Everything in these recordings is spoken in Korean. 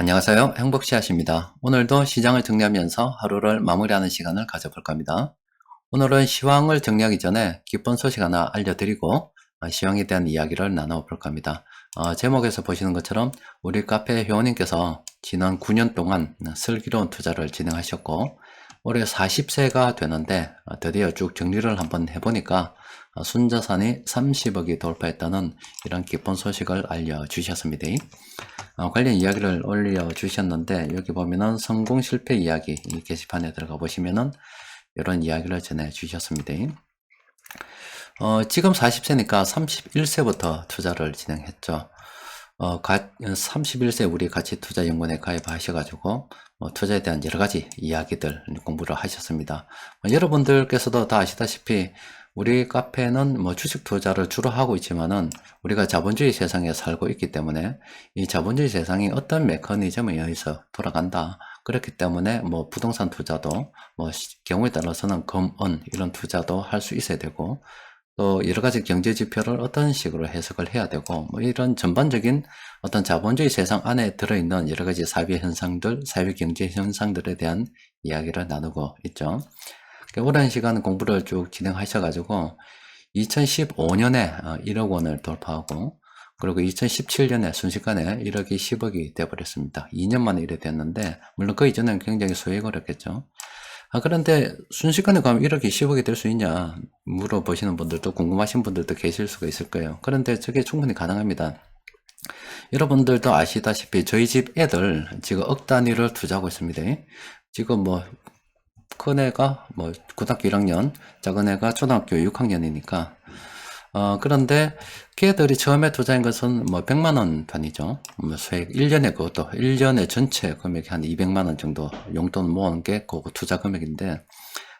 안녕하세요. 행복씨앗입니다. 오늘도 시장을 정리하면서 하루를 마무리하는 시간을 가져볼 겁니다. 오늘은 시황을 정리하기 전에 기쁜 소식 하나 알려드리고 시황에 대한 이야기를 나눠볼 겁니다. 제목에서 보시는 것처럼 우리 카페 회원님께서 지난 9년 동안 슬기로운 투자를 진행하셨고 올해 40세가 되는데 드디어 쭉 정리를 한번 해보니까 순자산이 30억이 돌파했다는 이런 기쁜 소식을 알려주셨습니다. 관련 이야기를 올려주셨는데 여기 보면은 성공 실패 이야기 이 게시판에 들어가 보시면은 이런 이야기를 전해주셨습니다. 지금 40세니까 31세부터 투자를 진행했죠. 31세 우리 가치투자연구원에 가입하셔가지고 투자에 대한 여러가지 이야기들 공부를 하셨습니다. 여러분들께서도 다 아시다시피 우리 카페는 주식 투자를 주로 하고 있지만은 우리가 자본주의 세상에 살고 있기 때문에 이 자본주의 세상이 어떤 메커니즘에 의해서 돌아간다. 그렇기 때문에 부동산 투자도 경우에 따라서는 금, 은 이런 투자도 할 수 있어야 되고 또 여러 가지 경제 지표를 어떤 식으로 해석을 해야 되고 이런 전반적인 어떤 자본주의 세상 안에 들어있는 여러 가지 사회 현상들, 사회 경제 현상들에 대한 이야기를 나누고 있죠. 오랜 시간 공부를 쭉 진행하셔가지고 2015년에 1억 원을 돌파하고 그리고 2017년에 순식간에 1억이 10억이 돼버렸습니다. 2년 만에 이래 됐는데 물론 그 이전에는 굉장히 수익을 했겠죠. 그런데 순식간에 가면 1억이 10억이 될 수 있냐 물어보시는 분들도 궁금하신 분들도 계실 수가 있을 거예요. 그런데 저게 충분히 가능합니다. 여러분들도 아시다시피 저희 집 애들 지금 억 단위를 투자하고 있습니다. 지금 큰 애가 고등학교 1학년, 작은 애가 초등학교 6학년이니까 그런데 걔들이 처음에 투자한 것은 100만원 단위죠. 수익 1년에 그것도 1년에 전체 금액이 한 200만원 정도 용돈 모은 게 그 투자 금액인데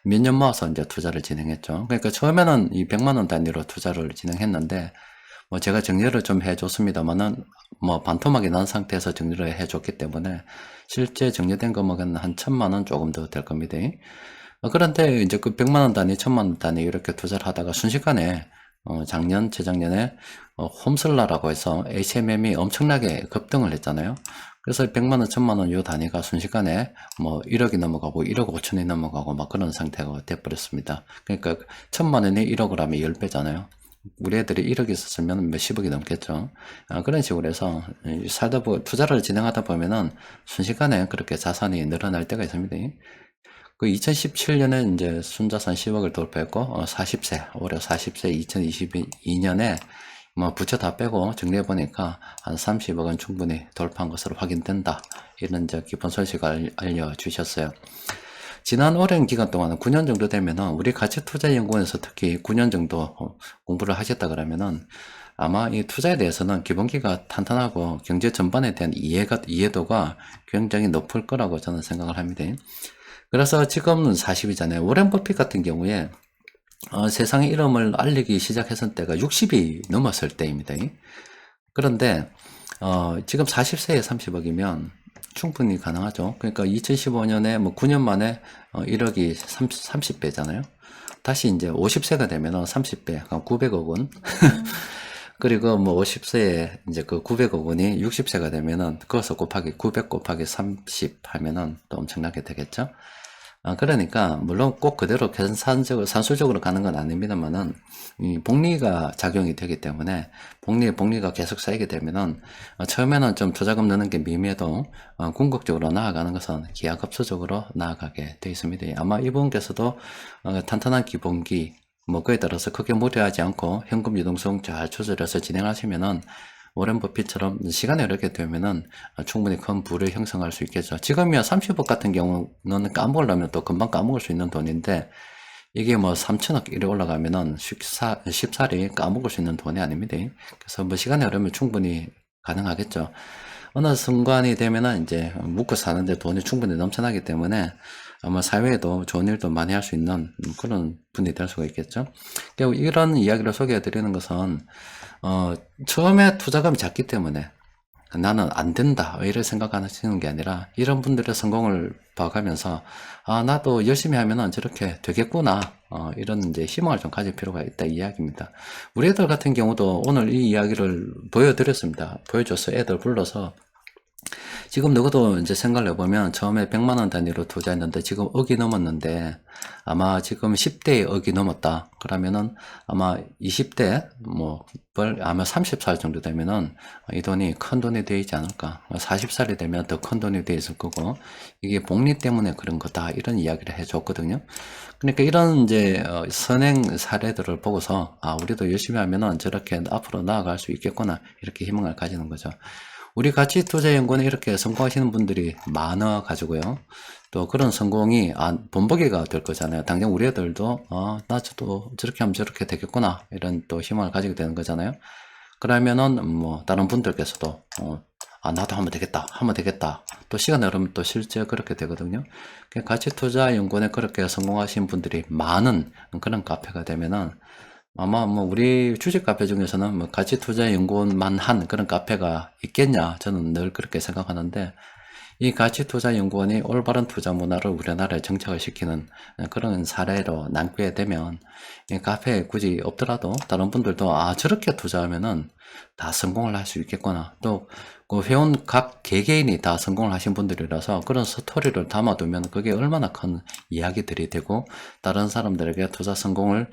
몇 년 모아서 이제 투자를 진행했죠. 그러니까 처음에는 이 100만원 단위로 투자를 진행했는데 제가 정리를 좀 해줬습니다만은 반토막이 난 상태에서 정리를 해줬기 때문에 실제 정리된 금액은 한 1000만원 조금 더 될 겁니다. 그런데 이제 그 100만원 단위, 1000만원 단위 이렇게 투자를 하다가 순식간에 작년, 재작년에 홈슬라라고 해서 HMM이 엄청나게 급등을 했잖아요. 그래서 100만원, 1000만원 요 단위가 순식간에 1억이 넘어가고 1억 5천이 넘어가고 막 그런 상태가 돼버렸습니다. 그러니까 1000만원이 1억을 하면 10배잖아요. 우리 애들이 1억 있었으면 몇십억이 넘겠죠. 그런 식으로 해서 투자를 진행하다 보면은 순식간에 그렇게 자산이 늘어날 때가 있습니다. 그 2017년에 이제 순자산 10억을 돌파했고 40세 올해 40세 2022년에 부채 다 빼고 정리해 보니까 한 30억은 충분히 돌파한 것으로 확인된다. 이런 이제 기쁜 소식을 알려주셨어요. 지난 오랜 기간 동안 9년 정도 되면은 우리 가치투자연구원에서 특히 9년 정도 공부를 하셨다 그러면은 아마 이 투자에 대해서는 기본기가 탄탄하고 경제 전반에 대한 이해도가 굉장히 높을 거라고 저는 생각을 합니다. 그래서 지금은 40이잖아요. 워렌 버핏 같은 경우에 세상의 이름을 알리기 시작했을 때가 60이 넘었을 때입니다. 그런데 지금 40세에 30억이면 충분히 가능하죠. 그러니까 2015년에 9년 만에 1억이 30배잖아요. 다시 이제 50세가 되면 30배, 900억 원. 그리고 50세에 이제 그 900억 원이 60세가 되면은 그것을 곱하기 900 곱하기 30 하면은 또 엄청나게 되겠죠. 그러니까 물론 꼭 그대로 계산적으로 산술적으로 가는 건 아닙니다만은 이 복리가 작용이 되기 때문에 복리가 계속 쌓이게 되면은 처음에는 좀 투자금 넣는 게 미미해도 궁극적으로 나아가는 것은 기하급수적으로 나아가게 되어 있습니다. 아마 이분께서도 탄탄한 기본기 그에 따라서 크게 무리하지 않고 현금 유동성 잘 조절해서 진행하시면은 워렌 버핏처럼 시간이 이렇게 되면은 충분히 큰 부를 형성할 수 있겠죠. 지금이야 30억 같은 경우는 까먹으려면 또 금방 까먹을 수 있는 돈인데 이게 3천억 이래 올라가면은 쉽사리 까먹을 수 있는 돈이 아닙니다. 그래서 시간이 흐르면 충분히 가능하겠죠. 어느 순간이 되면은 이제 묵고 사는데 돈이 충분히 넘쳐나기 때문에 아마 사회에도 좋은 일도 많이 할 수 있는 그런 분이 될 수가 있겠죠. 이런 이야기를 소개해 드리는 것은 처음에 투자금이 작기 때문에 나는 안 된다 이렇게 생각하시는 게 아니라 이런 분들의 성공을 봐가면서 나도 열심히 하면은 저렇게 되겠구나 이런 이제 희망을 좀 가질 필요가 있다 이 이야기입니다. 우리 애들 같은 경우도 오늘 이 이야기를 보여드렸습니다. 보여줘서 애들 불러서 지금 너도 이제 생각을 해보면 처음에 100만원 단위로 투자했는데 지금 억이 넘었는데 아마 지금 10대에 억이 넘었다. 그러면은 아마 20대 아마 30살 정도 되면은 이 돈이 큰 돈이 되지 않을까. 40살이 되면 더 큰 돈이 돼 있을 거고 이게 복리 때문에 그런 거다. 이런 이야기를 해줬거든요. 그러니까 이런 이제 선행 사례들을 보고서 우리도 열심히 하면은 저렇게 앞으로 나아갈 수 있겠구나. 이렇게 희망을 가지는 거죠. 우리 가치투자연구원에 이렇게 성공하시는 분들이 많아 가지고요. 또 그런 성공이 본보기가 될 거잖아요. 당장 우리 애들도 나도 저렇게 하면 저렇게 되겠구나 이런 또 희망을 가지게 되는 거잖아요. 그러면은 다른 분들께서도 나도 하면 되겠다 또 시간 흐르면 또 실제 그렇게 되거든요. 가치투자연구원에 그렇게 성공하신 분들이 많은 그런 카페가 되면은 아마 우리 주식 카페 중에서는 가치투자연구원만 한 그런 카페가 있겠냐 저는 늘 그렇게 생각하는데, 이 가치투자연구원이 올바른 투자 문화를 우리나라에 정착을 시키는 그런 사례로 남게 되면 이 카페에 굳이 없더라도 다른 분들도 저렇게 투자하면은 다 성공을 할 수 있겠구나. 또 그 회원 각 개개인이 다 성공을 하신 분들이라서 그런 스토리를 담아두면 그게 얼마나 큰 이야기들이 되고 다른 사람들에게 투자 성공을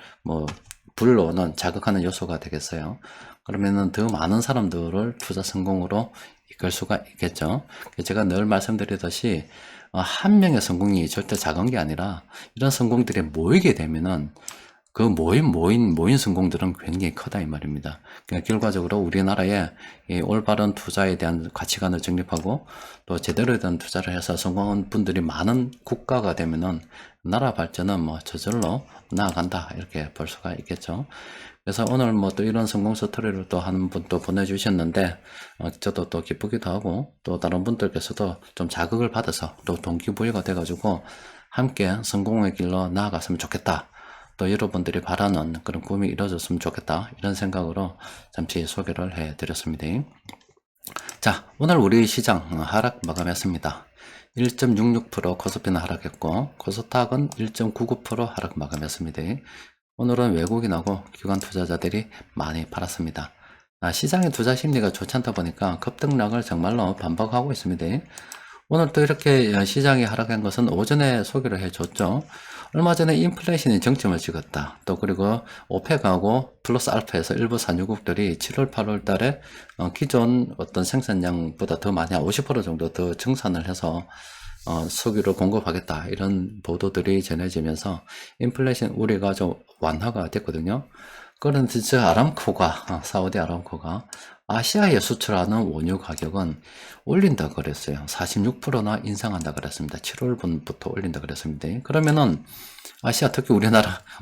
불러오는 자극하는 요소가 되겠어요. 그러면은 더 많은 사람들을 투자 성공으로 이끌 수가 있겠죠. 제가 늘 말씀드리듯이 한 명의 성공이 절대 작은 게 아니라 이런 성공들이 모이게 되면은 그 모인 성공들은 굉장히 크다 이 말입니다. 그러니까 결과적으로 우리나라에 이 올바른 투자에 대한 가치관을 정립하고 또 제대로 된 투자를 해서 성공한 분들이 많은 국가가 되면은 나라 발전은 저절로 나아간다 이렇게 볼 수가 있겠죠. 그래서 오늘 또 이런 성공 스토리를 또 한 분 또 보내주셨는데 저도 또 기쁘기도 하고 또 다른 분들께서도 좀 자극을 받아서 또 동기부여가 돼가지고 함께 성공의 길로 나아갔으면 좋겠다. 또 여러분들이 바라는 그런 꿈이 이루어졌으면 좋겠다. 이런 생각으로 잠시 소개를 해드렸습니다. 자, 오늘 우리 시장 하락 마감했습니다. 1.66% 코스피는 하락했고 코스닥은 1.99% 하락 마감했습니다. 오늘은 외국인하고 기관 투자자들이 많이 팔았습니다. 시장의 투자 심리가 좋지 않다 보니까 급등락을 정말로 반복하고 있습니다. 오늘 또 이렇게 시장이 하락한 것은 오전에 소개를 해줬죠. 얼마 전에 인플레이션이 정점을 찍었다. 또 그리고 오펙하고 플러스 알파에서 일부 산유국들이 7월, 8월 달에 기존 어떤 생산량보다 더 많이 한 50% 정도 더 증산을 해서 석유를 공급하겠다 이런 보도들이 전해지면서 인플레이션 우려가 좀 완화가 됐거든요. 그런데 사우디 아람코가 아시아에 수출하는 원유 가격은 올린다 그랬어요. 46%나 인상한다 그랬습니다. 7월분부터 올린다 그랬습니다. 그러면은 아시아 특히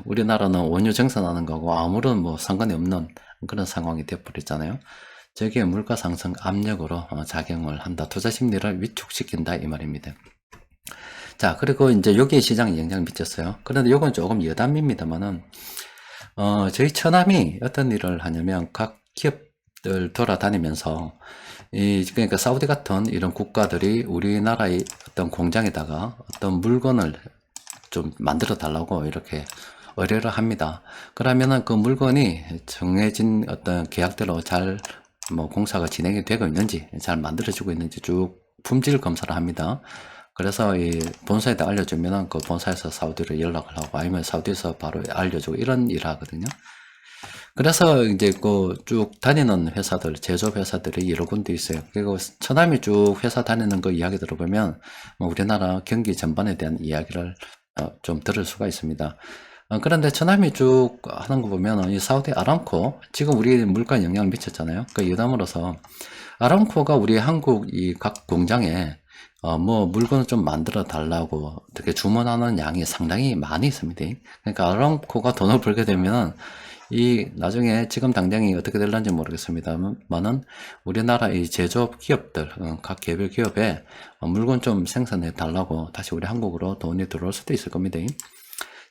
우리나라는 원유 생산하는 거하고 아무런 상관이 없는 그런 상황이 되어버렸잖아요. 저게 물가 상승 압력으로 작용을 한다. 투자 심리를 위축시킨다 이 말입니다. 자, 그리고 이제 여기에 시장에 영향을 미쳤어요. 그런데 이건 조금 여담입니다만은 저희 처남이 어떤 일을 하냐면 각 기업들 돌아다니면서 그러니까 사우디 같은 이런 국가들이 우리나라의 어떤 공장에다가 어떤 물건을 좀 만들어 달라고 이렇게 의뢰를 합니다. 그러면은 그 물건이 정해진 어떤 계약대로 잘 공사가 진행이 되고 있는지 잘 만들어지고 있는지 쭉 품질 검사를 합니다. 그래서 이 본사에다 알려주면은 그 본사에서 사우디로 연락을 하고 아니면 사우디에서 바로 알려주고 이런 일을 하거든요. 그래서 이제 그 쭉 다니는 회사들, 제조업 회사들이 여러 군데 있어요. 그리고 처남이 쭉 회사 다니는 그 이야기 들어보면 우리나라 경기 전반에 대한 이야기를 좀 들을 수가 있습니다. 그런데 처남이 쭉 하는 거 보면 이 사우디 아람코 지금 우리 물가에 영향을 미쳤잖아요. 그 여담으로서 아람코가 우리 한국 이 각 공장에 물건을 좀 만들어 달라고 어떻게 주문하는 양이 상당히 많이 있습니다. 그러니까 아람코가 돈을 벌게 되면 나중에 지금 당장이 어떻게 될런지 모르겠습니다만은 우리나라 이 제조업 기업들, 각 개별 기업에 물건 좀 생산해 달라고 다시 우리 한국으로 돈이 들어올 수도 있을 겁니다.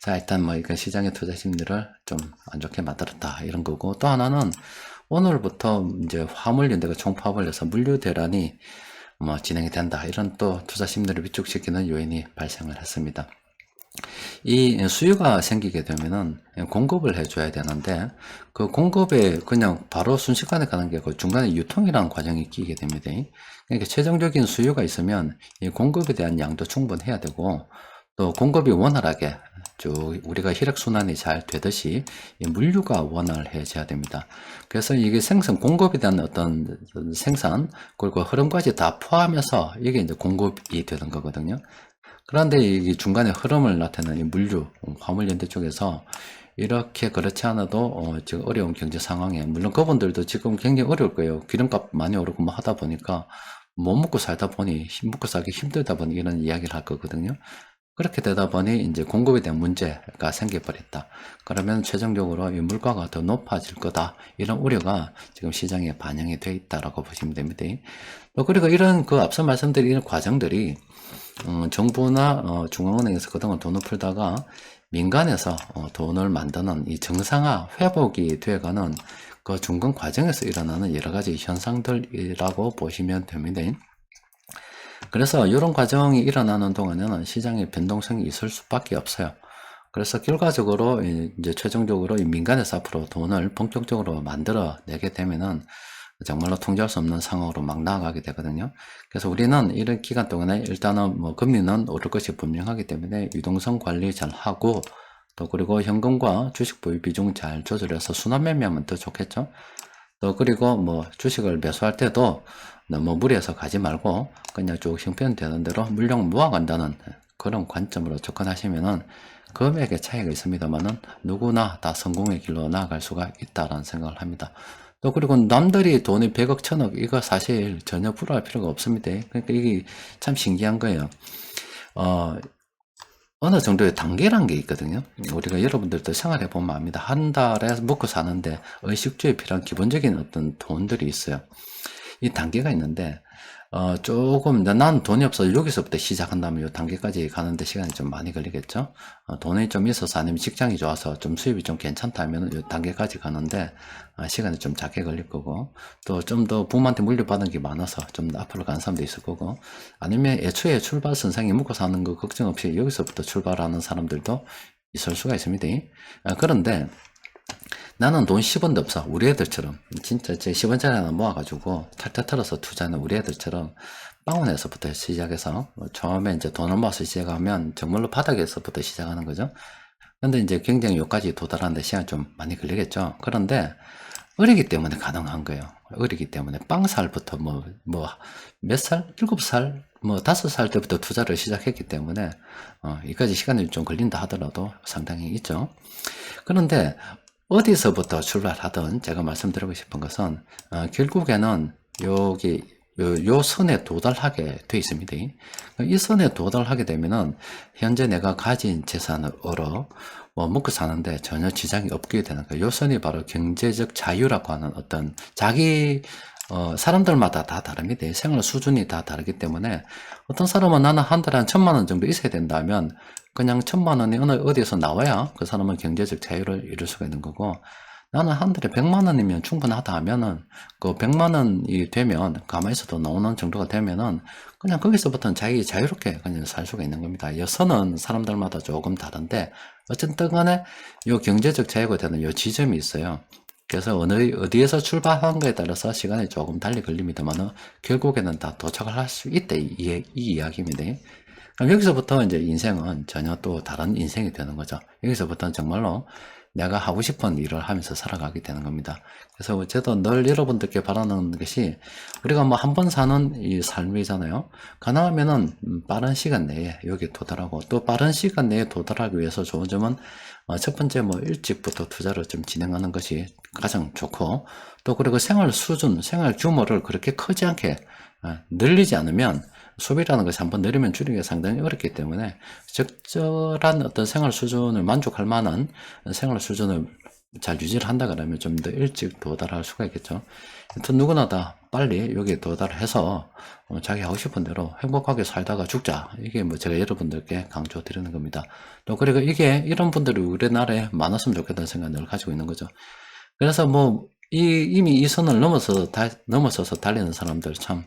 자, 일단 이건 시장의 투자 심리를 좀 안 좋게 만들었다 이런 거고, 또 하나는 오늘부터 이제 화물연대가 총파업을 해서 물류 대란이 진행이 된다 이런 또 투자 심리를 위축시키는 요인이 발생을 했습니다. 이 수요가 생기게 되면은 공급을 해줘야 되는데 그 공급에 그냥 바로 순식간에 가는 게 그 중간에 유통이라는 과정이 끼게 됩니다. 그러니까 최종적인 수요가 있으면 이 공급에 대한 양도 충분해야 되고 또 공급이 원활하게 쭉 우리가 혈액순환이 잘 되듯이 이 물류가 원활해져야 됩니다. 그래서 이게 생산 공급에 대한 어떤 생산 그리고 흐름까지 다 포함해서 이게 이제 공급이 되는 거거든요. 그런데 이 중간에 흐름을 나타내는 이 물류, 화물연대 쪽에서 이렇게 그렇지 않아도 지금 어려운 경제 상황에 물론 그분들도 지금 굉장히 어려울 거예요. 기름값 많이 오르고 뭐 하다 보니까 못 먹고 살다 보니 먹고 살기 힘들다 보니 이런 이야기를 할 거거든요. 그렇게 되다 보니 이제 공급에 대한 문제가 생겨버렸다. 그러면 최종적으로 이 물가가 더 높아질 거다. 이런 우려가 지금 시장에 반영이 되어 있다라고 보시면 됩니다. 또 그리고 이런 그 앞서 말씀드린 이런 과정들이 정부나 중앙은행에서 그동안 돈을 풀다가 민간에서 돈을 만드는 이 정상화 회복이 되어가는 그 중간 과정에서 일어나는 여러 가지 현상들이라고 보시면 됩니다. 그래서 이런 과정이 일어나는 동안에는 시장의 변동성이 있을 수밖에 없어요. 그래서 결과적으로 이제 최종적으로 민간에서 앞으로 돈을 본격적으로 만들어내게 되면은 정말로 통제할 수 없는 상황으로 막 나아가게 되거든요. 그래서 우리는 이런 기간 동안에 일단은 뭐 금리는 오를 것이 분명하기 때문에 유동성 관리 잘 하고 또 그리고 현금과 주식 보유 비중 잘 조절해서 순환 매매하면 더 좋겠죠. 또 그리고 뭐 주식을 매수할 때도 너무 무리해서 가지 말고 그냥 쭉 형편되는 대로 물량 모아간다는 그런 관점으로 접근하시면은 금액의 차이가 있습니다만은 누구나 다 성공의 길로 나아갈 수가 있다라는 생각을 합니다. 또 그리고 남들이 돈이 100억, 1000억 이거 사실 전혀 부러워할 필요가 없습니다. 그러니까 이게 참 신기한 거예요. 어느 정도의 단계란 게 있거든요. 우리가 여러분들도 생활해 보면 압니다. 한 달에 먹고 사는데 의식주에 필요한 기본적인 어떤 돈들이 있어요. 이 단계가 있는데 조금 난 돈이 없어서 여기서부터 시작한다면 이 단계까지 가는데 시간이 좀 많이 걸리겠죠. 돈이 좀 있어서 아니면 직장이 좋아서 좀 수입이 좀 괜찮다면 이 단계까지 가는데 시간이 좀 작게 걸릴 거고 또 좀 더 부모한테 물려받은 게 많아서 좀 더 앞으로 가는 사람도 있을 거고 아니면 애초에 출발 선상에 먹고 사는 거 걱정 없이 여기서부터 출발하는 사람들도 있을 수가 있습니다. 그런데 나는 돈 10원도 없어. 우리 애들처럼. 진짜 제 10원짜리 하나 모아가지고 탈탈 털어서 투자하는 우리 애들처럼 빵원에서부터 시작해서 처음에 이제 돈을 모아서 시작하면 정말로 바닥에서부터 시작하는 거죠. 근데 이제 굉장히 여기까지 도달하는데 시간이 좀 많이 걸리겠죠. 그런데 어리기 때문에 가능한 거예요. 어리기 때문에 빵살부터 몇 살? 7살? 5살 때부터 투자를 시작했기 때문에 이까지 시간이 좀 걸린다 하더라도 상당히 있죠. 그런데 어디서부터 출발하든 제가 말씀드리고 싶은 것은 결국에는 여기 요 선에 도달하게 돼 있습니다. 이 선에 도달하게 되면은 현재 내가 가진 재산으로 먹고 사는데 전혀 지장이 없게 되는 거예요. 요 선이 바로 경제적 자유라고 하는 어떤 자기 사람들마다 다 다릅니다. 생활 수준이 다 다르기 때문에 어떤 사람은 나는 한 달에 한 1000만 원 정도 있어야 된다면 그냥 1000만 원이 어디에서 나와야 그 사람은 경제적 자유를 이룰 수가 있는 거고 나는 한 달에 100만 원이면 충분하다 하면은 그 100만 원이 되면 가만히 있어도 나오는 정도가 되면은 그냥 거기서부터는 자기 자유롭게 그냥 살 수가 있는 겁니다. 이 선은 사람들마다 조금 다른데 어쨌든 간에 요 경제적 자유가 되는 요 지점이 있어요. 그래서 어디에서 출발하는가에 따라서 시간이 조금 달리 걸립니다만 결국에는 다 도착을 할 수 있다 이 이야기입니다. 그럼 여기서부터 이제 인생은 전혀 또 다른 인생이 되는 거죠. 여기서부터는 정말로 내가 하고 싶은 일을 하면서 살아가게 되는 겁니다. 그래서 저도 늘 여러분들께 바라는 것이 우리가 뭐 한 번 사는 이 삶이잖아요. 가능하면은 빠른 시간 내에 여기 도달하고 또 빠른 시간 내에 도달하기 위해서 좋은 점은 첫 번째 뭐 일찍부터 투자를 좀 진행하는 것이 가장 좋고 또 그리고 생활 수준, 생활 규모를 그렇게 크지 않게 늘리지 않으면 소비라는 것이 한번 내리면 줄이기가 상당히 어렵기 때문에 적절한 어떤 생활 수준을 만족할 만한 생활 수준을 잘 유지를 한다 그러면 좀 더 일찍 도달할 수가 있겠죠. 하여튼 누구나 다 빨리 여기에 도달해서 자기 하고 싶은 대로 행복하게 살다가 죽자. 이게 뭐 제가 여러분들께 강조 드리는 겁니다. 또 그리고 이게 이런 분들이 우리나라에 많았으면 좋겠다는 생각을 가지고 있는 거죠. 그래서 뭐 이미 이 선을 넘어서서 달리는 사람들 참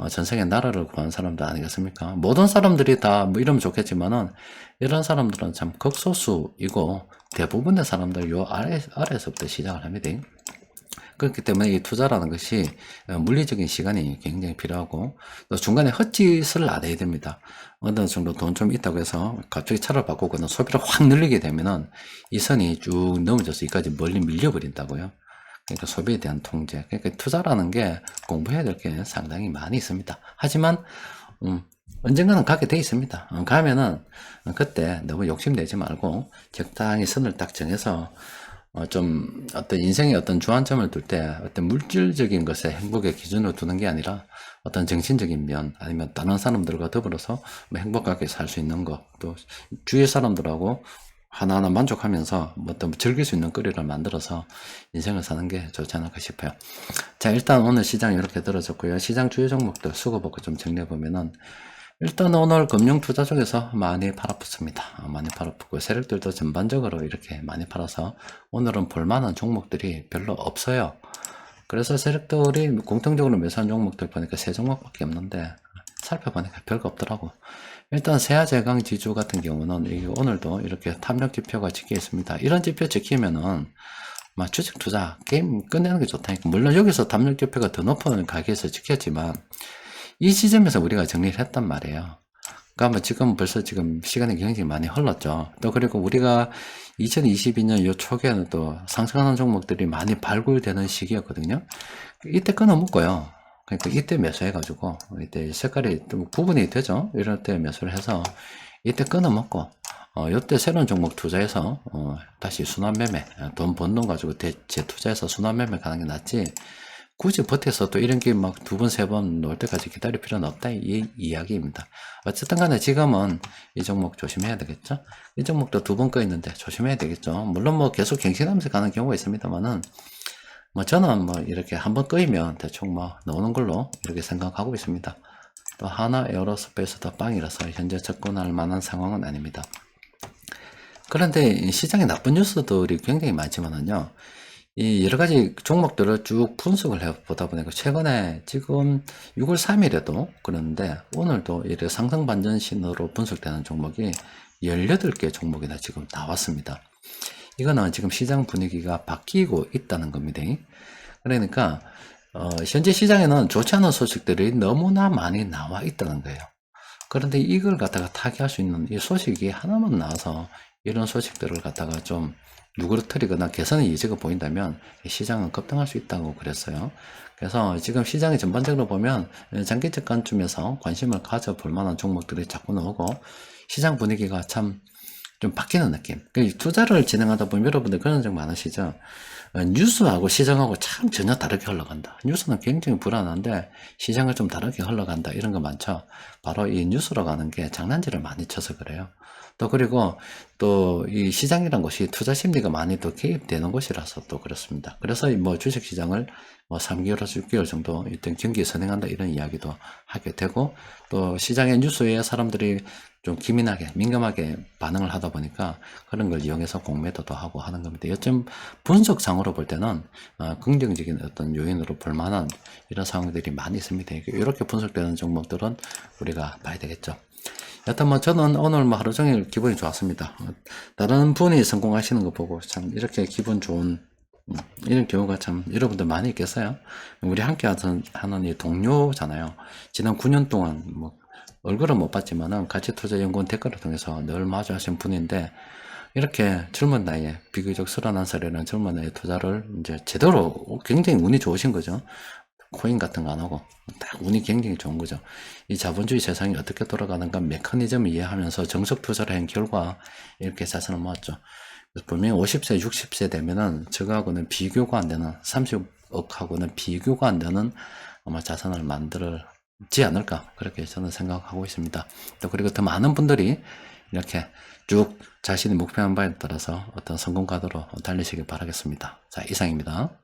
전생에 나라를 구한 사람들 아니겠습니까? 모든 사람들이 다 뭐 이러면 좋겠지만은 이런 사람들은 참 극소수이고 대부분의 사람들 요 아래에서부터 시작을 합니다. 그렇기 때문에 이 투자라는 것이 물리적인 시간이 굉장히 필요하고 또 중간에 헛짓을 안 해야 됩니다. 어느 정도 돈 좀 있다고 해서 갑자기 차를 바꾸거나 소비를 확 늘리게 되면은 이 선이 쭉 넘어져서 이까지 멀리 밀려버린다고요. 그러니까 소비에 대한 통제. 그러니까 투자라는 게 공부해야 될 게 상당히 많이 있습니다. 하지만 언젠가는 가게 돼 있습니다. 가면은 그때 너무 욕심내지 말고 적당히 선을 딱 정해서 좀 어떤 인생의 어떤 주안점을 둘 때 어떤 물질적인 것에 행복의 기준으로 두는 게 아니라 어떤 정신적인 면 아니면 다른 사람들과 더불어서 뭐 행복하게 살 수 있는 것, 또 주위 사람들하고 하나하나 만족하면서 어떤 즐길 수 있는 거리를 만들어서 인생을 사는 게 좋지 않을까 싶어요. 자, 일단 오늘 시장 이렇게 들어졌고요. 시장 주요 종목들 수급받고 좀 정리해보면은 일단 오늘 금융 투자 쪽에서 많이 팔아붙습니다. 많이 팔아붙고 세력들도 전반적으로 이렇게 많이 팔아서 오늘은 볼만한 종목들이 별로 없어요. 그래서 세력들이 공통적으로 매수한 종목들 보니까 세 종목밖에 없는데 살펴보니까 별거 없더라고. 일단 세아제강 지주 같은 경우는 오늘도 이렇게 탐력 지표가 찍혀 있습니다. 이런 지표 찍히면은 주식 투자 게임 끝내는 게 좋다니까. 물론 여기서 탐력 지표가 더 높은 가격에서 찍혔지만 이 시점에서 우리가 정리를 했단 말이에요. 그러니까 지금 벌써 지금 시간이 굉장히 많이 흘렀죠. 또 그리고 우리가 2022년 요 초기에는 또 상승하는 종목들이 많이 발굴되는 시기였거든요. 이때 끊어먹고요. 그러니까 이때 매수해가지고 이때 색깔이 좀 구분이 되죠. 이럴 때 매수를 해서 이때 끊어먹고 이때 새로운 종목 투자해서 다시 순환매매 돈 번 돈 가지고 재투자해서 순환매매 가는 게 낫지. 굳이 버텨서 또 이런 게 막 두 번, 세 번 놓을 때까지 기다릴 필요는 없다, 이 이야기입니다. 어쨌든 간에 지금은 이 종목 조심해야 되겠죠? 이 종목도 두 번 꺼 있는데 조심해야 되겠죠? 물론 뭐 계속 갱신하면서 가는 경우가 있습니다만은, 뭐 저는 뭐 이렇게 한번 꺼이면 대충 뭐 나오는 걸로 이렇게 생각하고 있습니다. 또 하나 에어로스페이스도 빵이라서 현재 접근할 만한 상황은 아닙니다. 그런데 시장에 나쁜 뉴스들이 굉장히 많지만은요, 이 여러 가지 종목들을 쭉 분석을 해보다 보니까 최근에 지금 6월 3일에도 그런데 오늘도 이렇게 상승 반전신으로 분석되는 종목이 18개 종목이나 지금 나왔습니다. 이거는 지금 시장 분위기가 바뀌고 있다는 겁니다. 그러니까 현재 시장에는 좋지 않은 소식들이 너무나 많이 나와 있다는 거예요. 그런데 이걸 갖다가 타개할 수 있는 이 소식이 하나만 나와서 이런 소식들을 갖다가 좀 누그러뜨리거나 개선의 여지가 보인다면 시장은 급등할 수 있다고 그랬어요. 그래서 지금 시장이 전반적으로 보면 장기적 관점에서 관심을 가져볼 만한 종목들이 자꾸 나오고 시장 분위기가 참 좀 바뀌는 느낌. 투자를 진행하다 보면 여러분들 그런 적 많으시죠? 뉴스하고 시장하고 참 전혀 다르게 흘러간다. 뉴스는 굉장히 불안한데 시장을 좀 다르게 흘러간다. 이런 거 많죠? 바로 이 뉴스라고 하는 게 장난질을 많이 쳐서 그래요. 또 그리고 또 이 시장이란 것이 투자 심리가 많이 또 개입되는 곳이라서 또 그렇습니다. 그래서 뭐 주식 시장을 뭐 3개월에서 6개월 정도 일단 경기 선행한다 이런 이야기도 하게 되고 또 시장의 뉴스에 사람들이 좀 기민하게 민감하게 반응을 하다 보니까 그런 걸 이용해서 공매도도 하고 하는 겁니다. 요즘 분석상으로 볼 때는 긍정적인 어떤 요인으로 볼 만한 이런 상황들이 많이 있습니다. 이렇게 분석되는 종목들은 우리가 봐야 되겠죠. 여튼 뭐 저는 오늘 뭐 하루 종일 기분이 좋았습니다. 다른 분이 성공하시는 거 보고 참 이렇게 기분 좋은 이런 경우가 참 여러분들 많이 있겠어요. 우리 함께 하는 이 동료잖아요. 지난 9년 동안 뭐 얼굴은 못 봤지만은 가치투자연구원 댓글을 통해서 늘 마주하신 분인데 이렇게 젊은 나이에 비교적 31살이라는 젊은 나이에 투자를 이제 제대로 굉장히 운이 좋으신 거죠. 코인 같은 거 안 하고 딱 운이 굉장히 좋은 거죠. 이 자본주의 세상이 어떻게 돌아가는가 메커니즘을 이해하면서 정석 투자를 한 결과 이렇게 자산을 모았죠. 분명히 50세, 60세 되면은 저거하고는 비교가 안 되는 30억하고는 비교가 안 되는 아마 자산을 만들지 않을까 그렇게 저는 생각하고 있습니다. 또 그리고 더 많은 분들이 이렇게 쭉 자신의 목표한 바에 따라서 어떤 성공 가도로 달리시길 바라겠습니다. 자, 이상입니다.